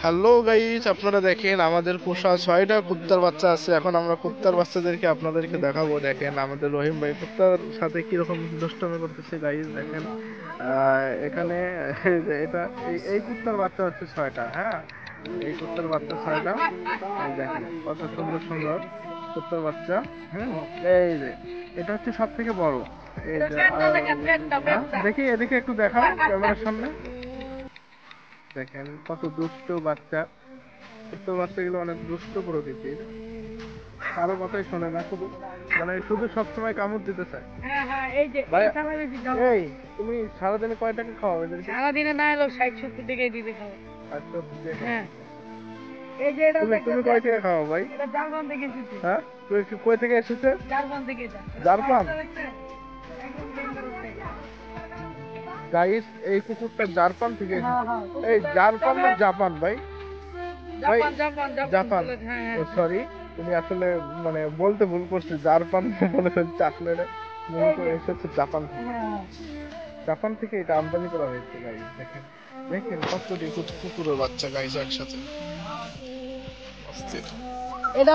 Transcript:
Hello guys, আপনারা দেখেন আমাদের পোষা 6টা কুত্তার বাচ্চা আছে। এখন আমরা কুত্তার বাচ্চাদেরকে আপনাদেরকে দেখাবো। দেখেন আমাদের রহিম ভাই কুত্তার সাথে কিরকম দুষ্টামি করতেছে গাইস। দেখেন এখানে এটা এই কুত্তার বাচ্চা হচ্ছে 6টা। হ্যাঁ, এই কুত্তার বাচ্চা 6টা। এই দেখেন কত সুন্দর সুন্দর কুত্তার বাচ্চা। হুম, এই যে এটা হচ্ছে সব থেকে বড়। এই যে দেখি এদিকে একটু দেখাও ক্যামেরার সামনে। দেখেন কত দুষ্ট বাচ্চা। ছোট্ট বাচ্চাগুলো অনেক দুষ্ট প্রকৃতির, কারো কথাই শোনে না, শুধু শুধু সবসময় কামড় দিতে চায়। ভাই, এই তুমি সারাদিনে কয় টাকা খাওয়াবে এদেরকে? সারাদিনে না এলো 60-70 টাকাই দিতে খাবো। আচ্ছা, হ্যাঁ, এই যে এটা তুমি তুমি কয় টাকা খাওয়াও ভাই? এটা জার্মান থেকে এসেছে। হ্যাঁ, তুমি কই থেকে এসেছে? জার্মান থেকে এটা। জাপান। একদম ডেঞ্জারাস থেকে। গাইস, এই কুকুরটা জাপান থেকে হ্যাঁ, এসেছে। হ্যাঁ। এই জাপান না জাপান ভাই? ভাই, জাপান জাপান জাপান। বলে, হ্যাঁ হ্যাঁ। সরি, তুমি আসলে বলতে ভুল করছি। জাপান বলেছেন চকলেটে, মূলত এসেছে জাপান থেকে। হ্যাঁ। জাপান থেকে এটা আমদানি করা হয়েছে গাইস। দেখেন দেখেন কতটি কুকুরের বাচ্চা গাইস একসাথে। অস্থির। এটা